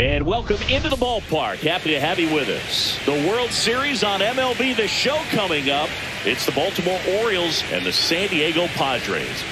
And welcome into the ballpark. Happy to have you with us. The World Series on MLB The Show coming up. It's the Baltimore Orioles and the San Diego Padres.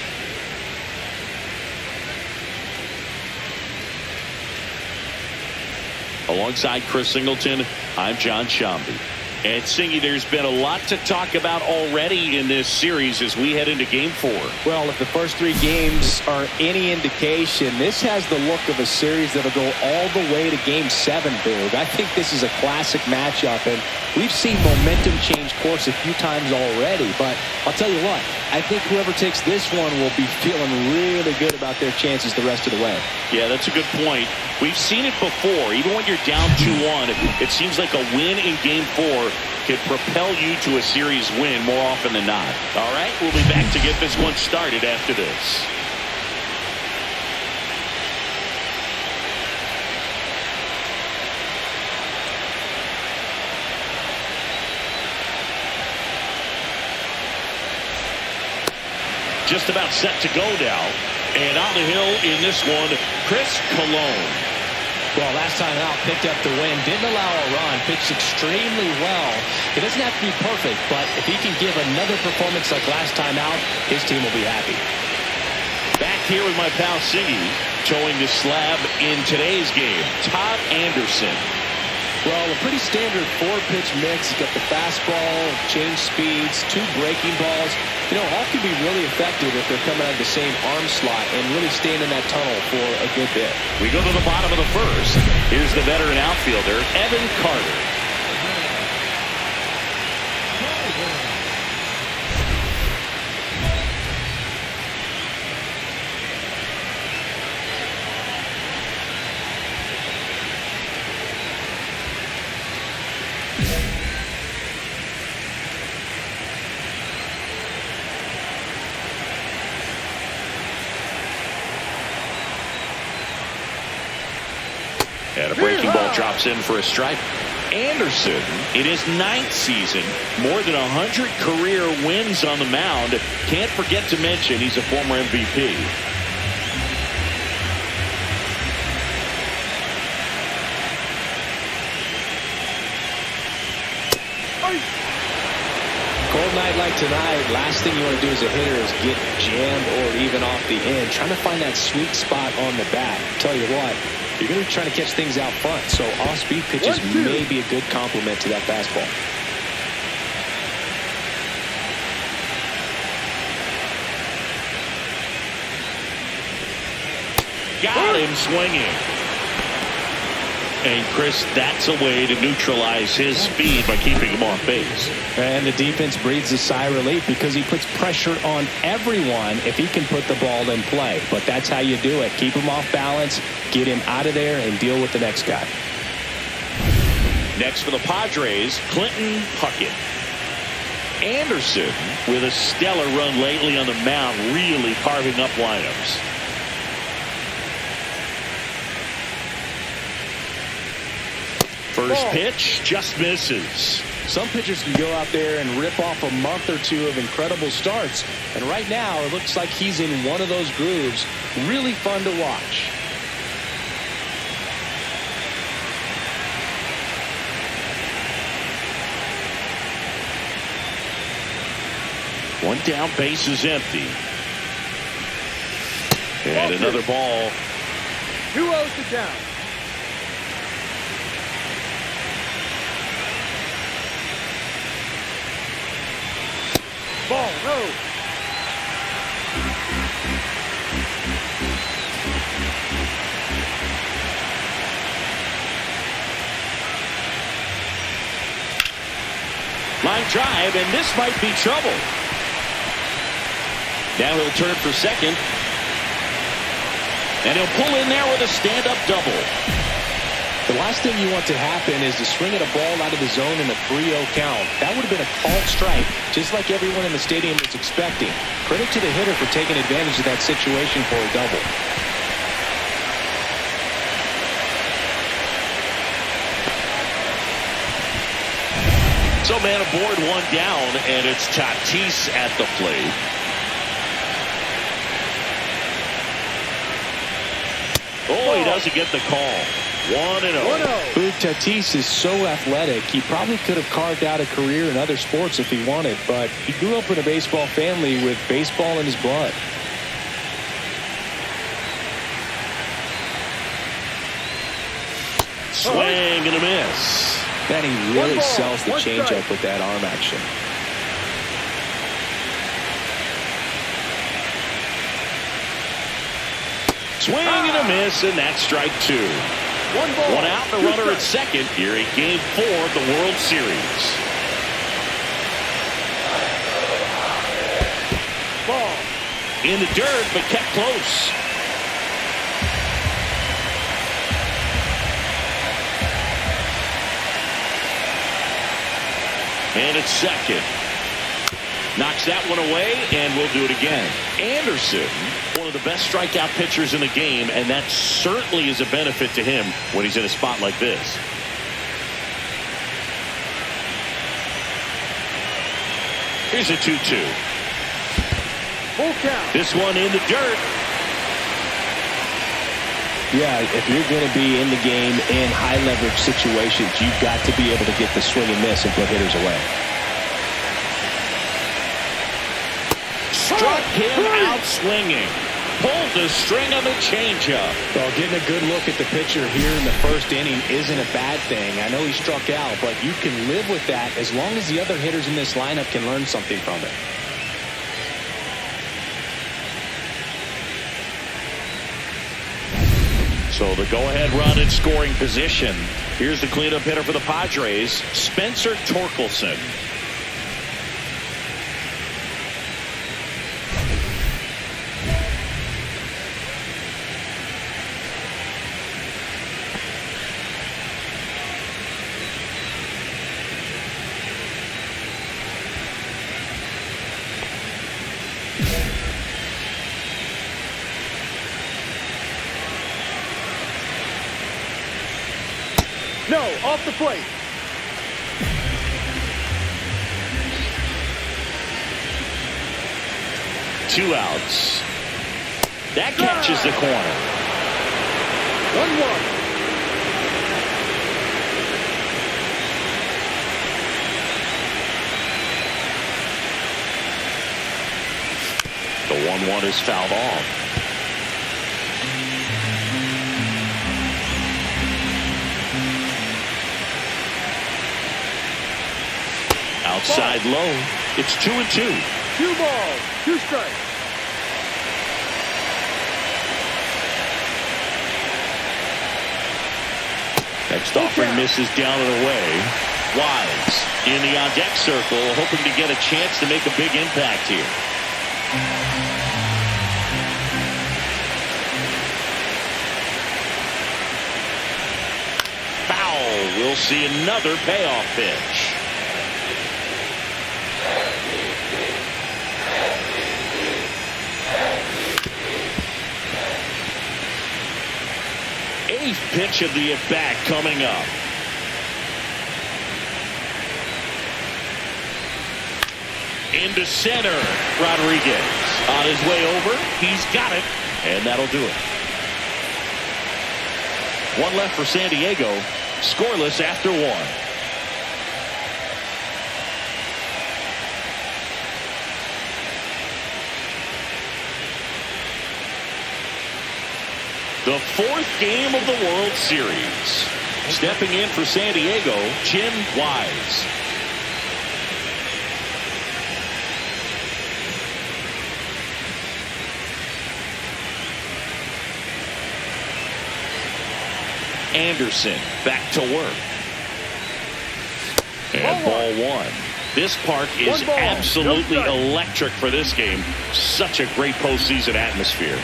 Alongside Chris Singleton, I'm John Shambi. And Singy, there's been a lot to talk about already in this series as we head into Game 4. Well, if the first 3 games are any indication, this has the look of a series that'll go all the way to Game 7, Boog. I think this is a classic matchup, and we've seen momentum change course a few times already. But I'll tell you what, I think whoever takes this one will be feeling really good about their chances the rest of the way. Yeah, that's a good point. We've seen it before. Even when you're down 2-1, it seems like a win in Game 4 could propel you to a series win more often than not. All right, we'll be back to get this one started after this. Just about set to go now. And on the hill in this one, Chris Colon. Well, last time out, picked up the win, didn't allow a run, pitched extremely well. It doesn't have to be perfect, but if he can give another performance like last time out, his team will be happy. Back here with my pal Singy, towing the slab in today's game, Todd Anderson. Well, a pretty standard 4-pitch mix. He's got the fastball, change speeds, 2 breaking balls. You know, all can be really effective if they're coming out of the same arm slot and really staying in that tunnel for a good bit. We go to the bottom of the first. Here's the veteran outfielder, Evan Carter. And a breaking ball drops in for a strike. Anderson, in his 9th season, more than 100 career wins on the mound. Can't forget to mention he's a former MVP. Cold night like tonight, last thing you want to do as a hitter is get jammed or even off the end. Trying to find that sweet spot on the bat. Tell you what, you're going to be trying to catch things out front, so off-speed pitches may be a good complement to that fastball. Got him swinging. And Chris, that's a way to neutralize his speed by keeping him off base. And the defense breathes a sigh of relief because he puts pressure on everyone if he can put the ball in play. But that's how you do it. Keep him off balance, get him out of there, and deal with the next guy. Next for the Padres, Clinton Puckett. Anderson, with a stellar run lately on the mound, really carving up lineups. First pitch just misses. Some pitchers can go out there and rip off a month or 2 of incredible starts. And right now, it looks like he's in one of those grooves. Really fun to watch. One down, base is empty. And another ball. 2-0 to down. Ball, no. Line drive, and this might be trouble. Now he'll turn for second. And he'll pull in there with a stand-up double. The last thing you want to happen is to swing at a ball out of the zone in a 3-0 count. That would have been a called strike, just like everyone in the stadium was expecting. Credit to the hitter for taking advantage of that situation for a double. So man aboard, 1 down, and it's Tatis at the plate. Oh, he doesn't get the call. 1-0. Boog Tatis is so athletic, he probably could have carved out a career in other sports if he wanted, but he grew up in a baseball family with baseball in his blood. Swing and a miss. Man, he really sells the changeup with that arm action. Swing and a miss, and that's strike 2. One out, the runner at second here in Game 4 of the World Series. Ball. In the dirt, but kept close. And it's second. Knocks that one away, and we'll do it again. Anderson, one of the best strikeout pitchers in the game, and that certainly is a benefit to him when he's in a spot like this. Here's a 2-2. Full count. This one in the dirt. Yeah, if you're going to be in the game in high leverage situations, you've got to be able to get the swing and miss and put hitters away. Struck him out swinging. Pulled the string on the changeup. Well, getting a good look at the pitcher here in the first inning isn't a bad thing. I know he struck out, but you can live with that as long as the other hitters in this lineup can learn something from it. So the go-ahead run in scoring position. Here's the cleanup hitter for the Padres, Spencer Torkelson. No, off the plate. Two outs. That catches the corner. 1-1. The 1-1 is fouled off. Outside low. It's 2-2. 2 balls, 2 strikes. Next offering misses down and away. Wise in the on-deck circle, hoping to get a chance to make a big impact here. Foul. We'll see another payoff pitch. Eighth pitch of the at-bat coming up. Into center. Rodriguez on his way over. He's got it. And that'll do it. One left for San Diego. Scoreless after 1. The 4th game of the World Series. Stepping in for San Diego, Jim Wise. Anderson back to work. And ball 1. This park is absolutely electric for this game. Such a great postseason atmosphere.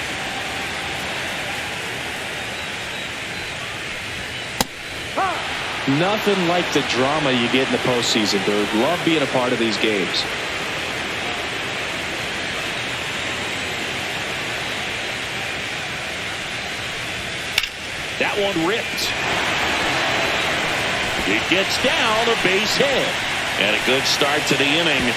Nothing like the drama you get in the postseason, dude. Love being a part of these games. That one ripped. It gets down, a base hit. And a good start to the inning.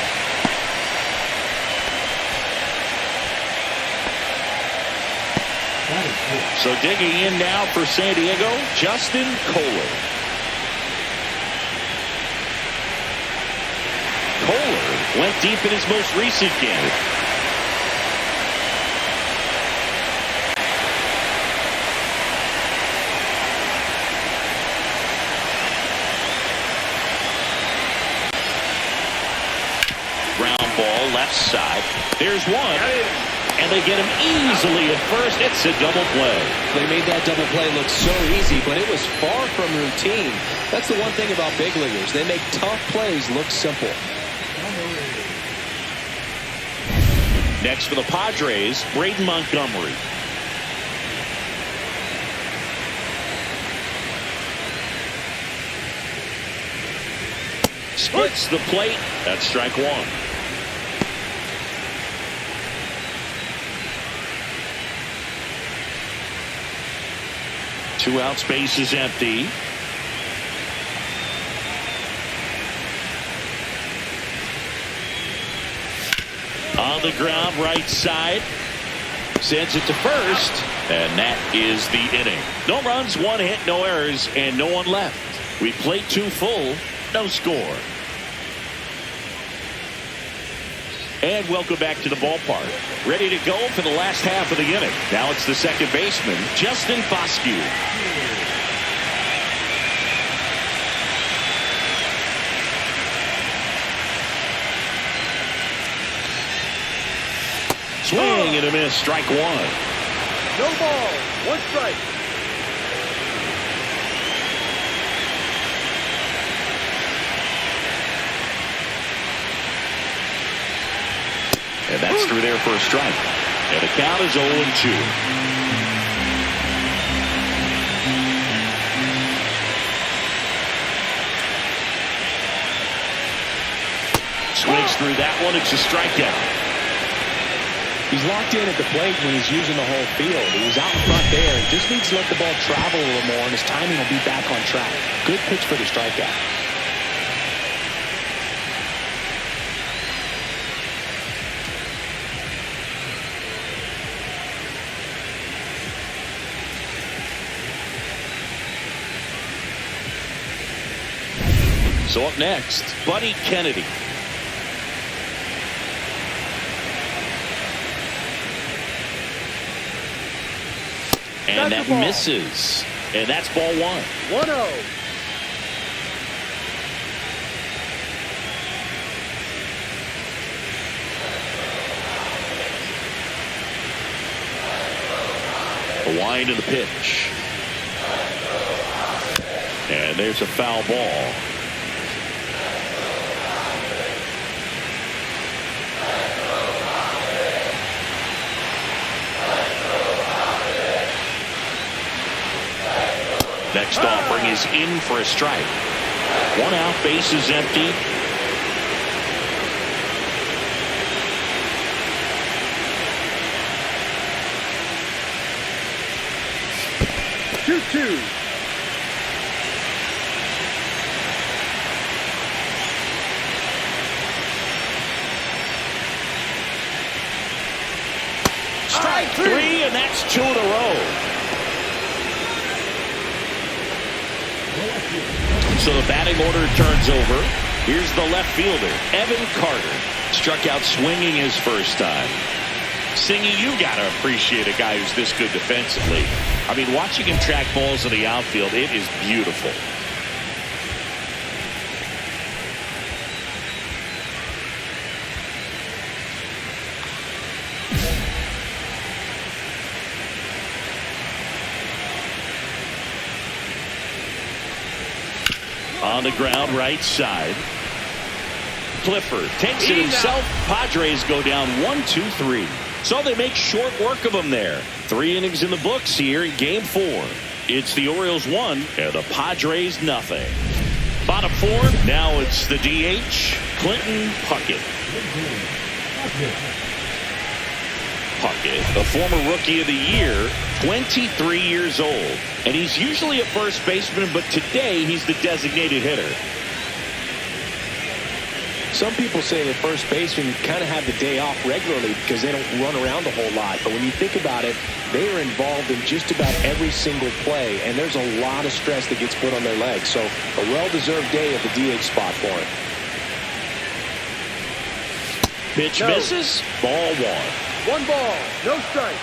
So digging in now for San Diego, Justin Kohler. Kohler went deep in his most recent game. Ground ball left side. There's one. And they get him easily at first. It's a double play. They made that double play look so easy, but it was far from routine. That's the one thing about big leaguers. They make tough plays look simple. Next for the Padres, Braden Montgomery. Splits the plate. That's strike one. Two outs, base is empty. On the ground, right side. Sends it to first. And that is the inning. No runs, one hit, no errors, and no one left. We played two full, no score. And welcome back to the ballpark. Ready to go for the last half of the inning. Now it's the second baseman, Justin Foscue. Swing and a miss, strike one. No ball, one strike. And that's through there for a strike. And the count is 0-2. Swings through that one. It's a strikeout. He's locked in at the plate when he's using the whole field. He was out in front there. He just needs to let the ball travel a little more, and his timing will be back on track. Good pitch for the strikeout. So up next, Buddy Kennedy. And that misses. And that's ball one. 1-0. The wind of the pitch. And there's a foul ball. Next offering is in for a strike. One out, base is empty. Two. Strike three, and that's two in a row. So the batting order turns over. Here's the left fielder, Evan Carter. Struck out swinging his first time. Singy, you got to appreciate a guy who's this good defensively. I mean, watching him track balls in the outfield, it is beautiful. On the ground, right side. Clifford takes it himself. Padres go down 1-2-3. So they make short work of them there. 3 innings in the books here in game 4. It's the Orioles 1 and the Padres nothing. Bottom 4, now it's the DH, Clinton Puckett. Puckett, a former Rookie of the Year, 23 years old. And he's usually a first baseman, but today he's the designated hitter. Some people say that first basemen kind of have the day off regularly because they don't run around a whole lot. But when you think about it, they are involved in just about every single play, and there's a lot of stress that gets put on their legs. So a well-deserved day at the DH spot for him. Pitch misses. Ball one. 1 ball, no strike.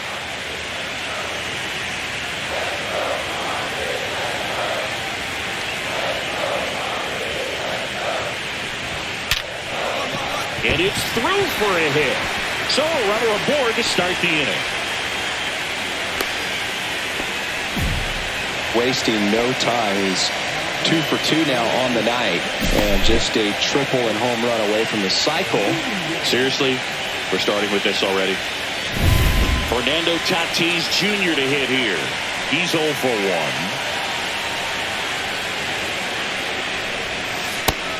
And it's through for a hit. So a runner aboard to start the inning. Wasting no time. He's 2 for 2 now on the night, and just a triple and home run away from the cycle. Seriously, we're starting with this already. Fernando Tatis Jr. to hit here. He's 0 for 1.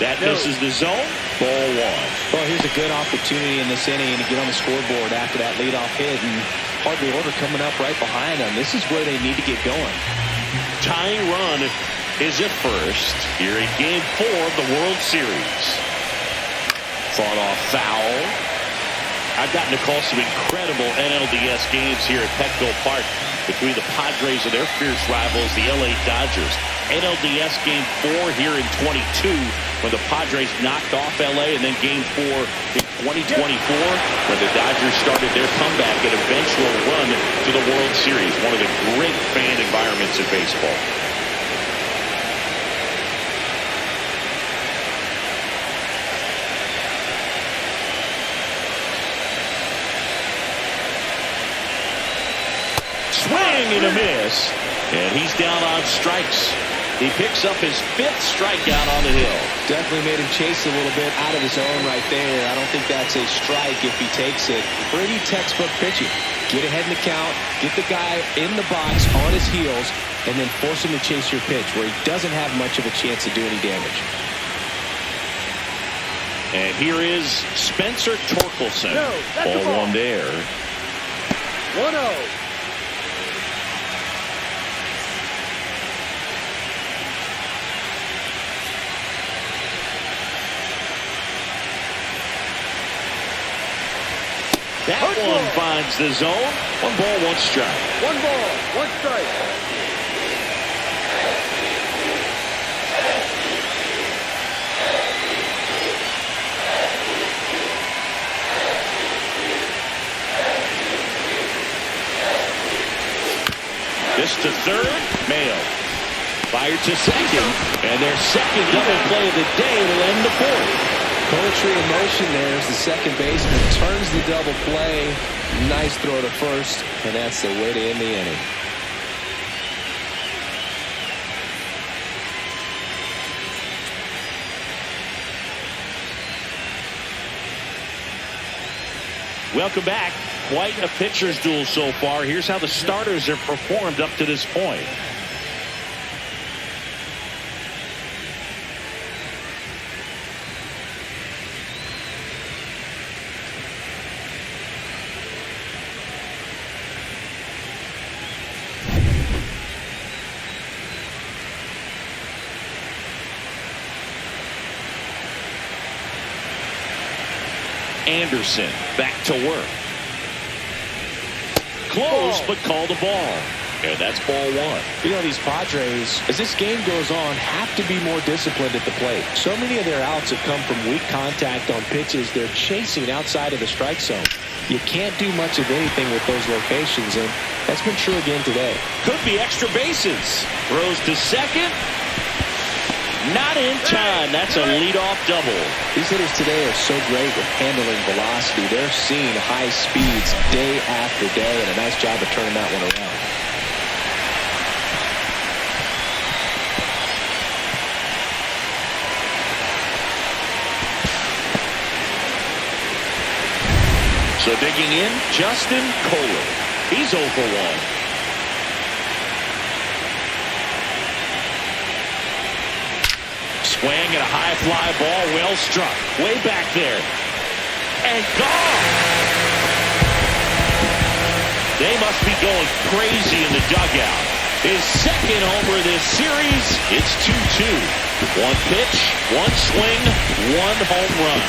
That misses the zone. Ball 1. Well, here's a good opportunity in this inning to get on the scoreboard after that leadoff hit, and hardly order coming up right behind them. This is where they need to get going. Tying run is at first here in Game 4 of the World Series. Fought off foul. I've gotten to call some incredible NLDS games here at Petco Park between the Padres and their fierce rivals, the LA Dodgers. NLDS Game 4 here in 22 when the Padres knocked off LA, and then Game 4 in 2024 when the Dodgers started their comeback and eventual run to the World Series. One of the great fan environments in baseball. Swing and a miss, and he's down on strikes. He picks up his 5th strikeout on the hill. Definitely made him chase a little bit out of his zone right there. I don't think that's a strike if he takes it. Pretty textbook pitching. Get ahead in the count, get the guy in the box on his heels, and then force him to chase your pitch where he doesn't have much of a chance to do any damage. And here is Spencer Torkelson. Ball 1 there. 1-0. That one finds the zone. 1 ball, 1 strike. 1 ball, 1 strike. This to third. Mayo. Fired to second. And their second double play of the day will end the 4th. Poetry in motion there as the second baseman turns the double play. Nice throw to first, and that's the way to end the inning. Welcome back. Quite a pitcher's duel so far. Here's how the starters have performed up to this point. Anderson back to work. Close, but called a ball. And that's ball 1. You know, these Padres, as this game goes on, have to be more disciplined at the plate. So many of their outs have come from weak contact on pitches they're chasing outside of the strike zone. You can't do much of anything with those locations, and that's been true again today. Could be extra bases. Throws to second. Not in time. That's a leadoff double. These hitters today are so great with handling velocity. They're seeing high speeds day after day, and a nice job of turning that one around. So digging in, Justin Kohler. He's 0 for 1. Swing and a high fly ball, well struck. Way back there. And gone. They must be going crazy in the dugout. His second homer this series. It's 2-2. 1 pitch, 1 swing, 1 home run.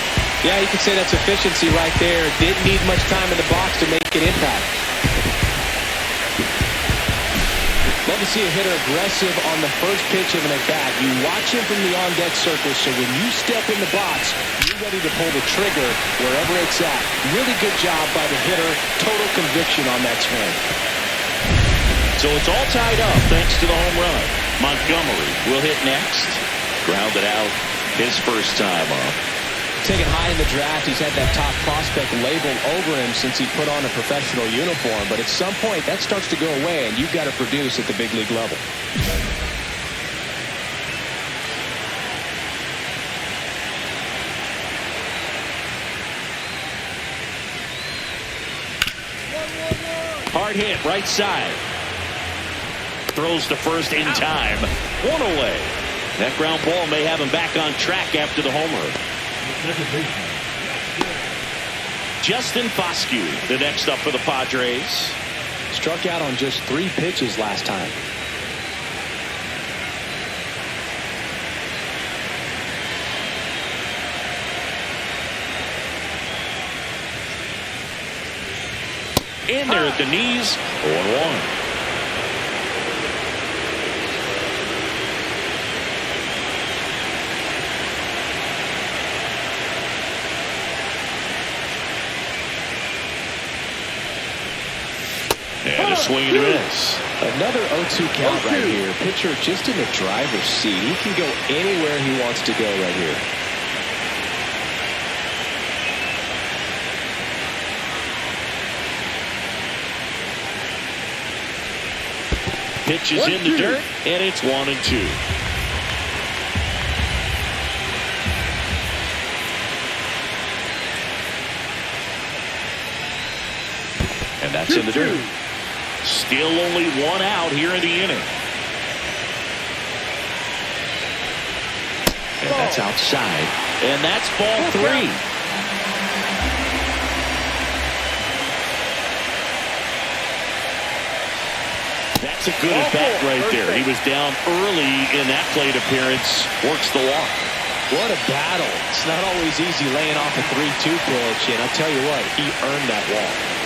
Yeah, you could say that's efficiency right there. Didn't need much time in the box to make an impact. Love to see a hitter aggressive on the first pitch of an at-bat. You watch him from the on-deck circle, so when you step in the box, you're ready to pull the trigger wherever it's at. Really good job by the hitter. Total conviction on that swing. So it's all tied up thanks to the home run. Montgomery will hit next. Grounded out his first time up. Taken high in the draft, he's had that top prospect labeled over him since he put on a professional uniform. But at some point, that starts to go away, and you've got to produce at the big league level. Hard hit, right side. Throws to first in time. One away. That ground ball may have him back on track after the homer. Justin Foscue, the next up for the Padres. Struck out on just 3 pitches last time. In there at the knees. 0-1. And a swing and a miss. Another 0-2 count right here. Pitcher just in the driver's seat. He can go anywhere he wants to go right here. Pitch is in the dirt, and it's 1-2. And that's in the dirt. Still only 1 out here in the inning. And that's outside. And that's ball 3. That's a good at bat right there. He was down early in that plate appearance. Works the walk. What a battle. It's not always easy laying off a 3-2 pitch. And I'll tell you what, he earned that walk.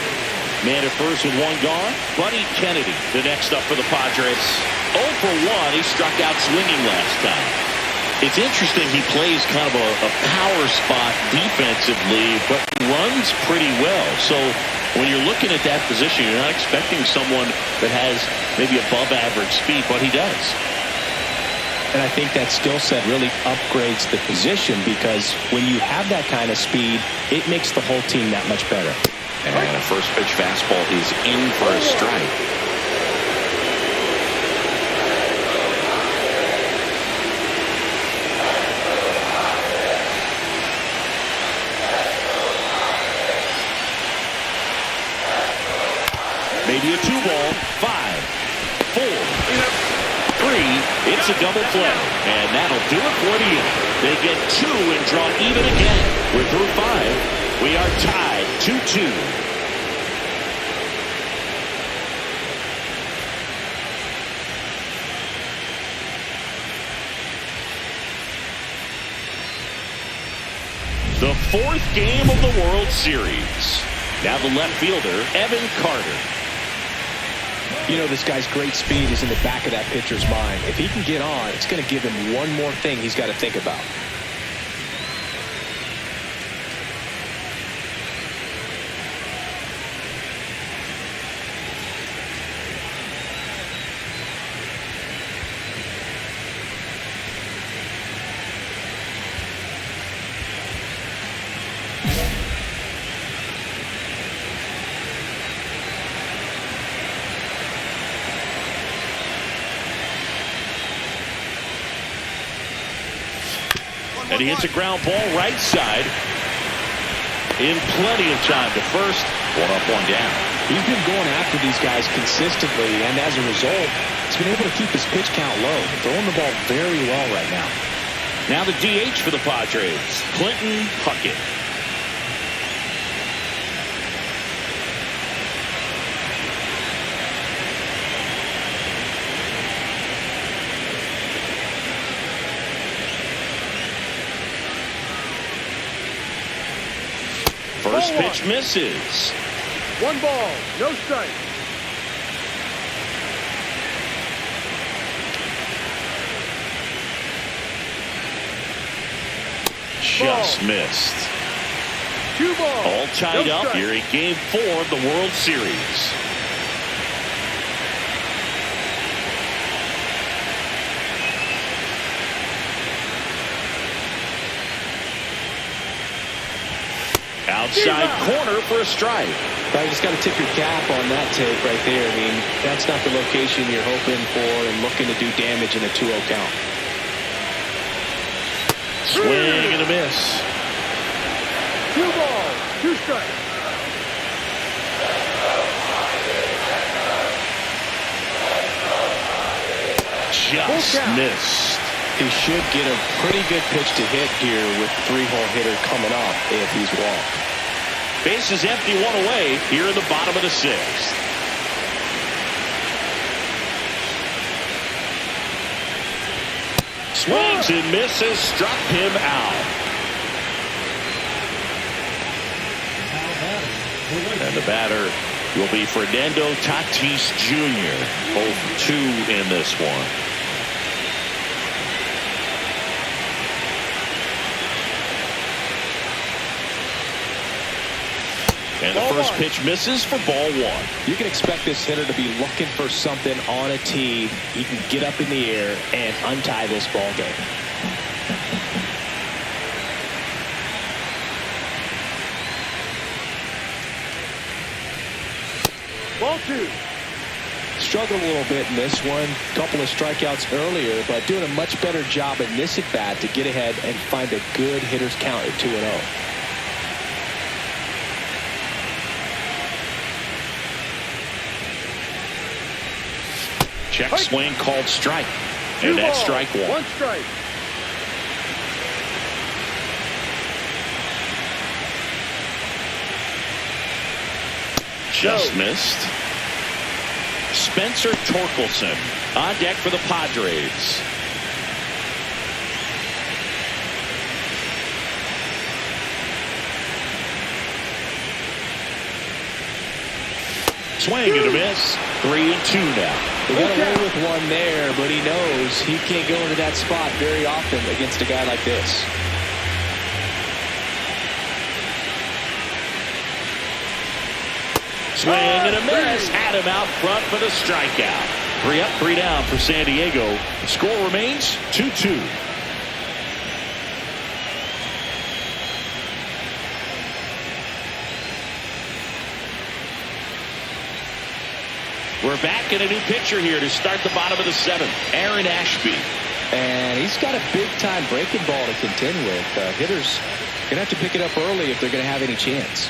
Man at first with 1 gone. Buddy Kennedy, the next up for the Padres. 0 for 1. He struck out swinging last time. It's interesting he plays kind of a power spot defensively, but runs pretty well. So when you're looking at that position, you're not expecting someone that has maybe above average speed, but he does. And I think that skill set really upgrades the position, because when you have that kind of speed, it makes the whole team that much better. And a first pitch fastball is in for a strike. Maybe a 2-ball. 5, 4, 3. It's a double play. And that'll do it for the inning. They get 2 and draw even again. We're through 5. We are tied 2-2. The 4th game of the World Series. Now the left fielder, Evan Carter. You know, this guy's great speed is in the back of that pitcher's mind. If he can get on, it's going to give him one more thing he's got to think about. And he hits a ground ball right side. In plenty of time to first. 1 up, 1 down. He's been going after these guys consistently, and as a result, he's been able to keep his pitch count low. Throwing the ball very well right now. Now the DH for the Padres, Clinton Puckett. First pitch misses. 1 ball, no strike. Just missed. 2 balls. All tied no up strike. here in Game 4 of the World Series. Outside corner for a strike. You just got to tip your cap on that tape right there. I mean, that's not the location you're hoping for and looking to do damage in a 2-0 count. Swing and a miss. 2 balls, 2 strikes. Just missed. He should get a pretty good pitch to hit here with 3-hole hitter coming up if he's walked. Base is empty, 1 away here in the bottom of the 6th. Swings and misses, struck him out. And the batter will be Fernando Tatis Jr. 0-2 in this one. And the first pitch misses for ball 1. You can expect this hitter to be looking for something on a tee. He can get up in the air and untie this ball game. Ball 2. Struggled a little bit in this one. Couple of strikeouts earlier, but doing a much better job in this at-bat to get ahead and find a good hitter's count at 2-0. Check swing called strike. And that's strike 1. 1 strike. Just missed. Spencer Torkelson on deck for the Padres. Swing and a miss. 3-2 now. He got away with one there, but he knows he can't go into that spot very often against a guy like this. Swing and a miss. Had him out front for the strikeout. 3 up, 3 down for San Diego. The score remains 2-2. We're back in a new pitcher here to start the bottom of the 7th. Aaron Ashby. And he's got a big-time breaking ball to contend with. Hitters going to have to pick it up early if they're going to have any chance.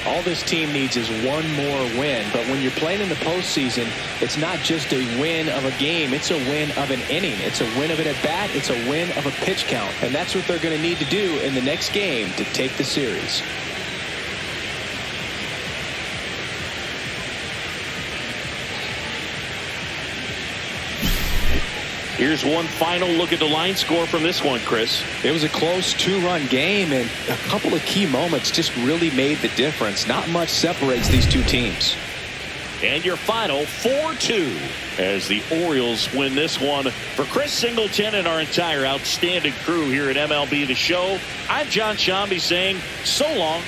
All this team needs is one more win, but when you're playing in the postseason, it's not just a win of a game, it's a win of an inning, it's a win of an at-bat, it's a win of a pitch count, and that's what they're going to need to do in the next game to take the series. Here's one final look at the line score from this one, Chris. It was a close 2-run game, and a couple of key moments just really made the difference. Not much separates these two teams. And your final 4-2 as the Orioles win this one. For Chris Singleton and our entire outstanding crew here at MLB The Show, I'm John Shambi saying so long.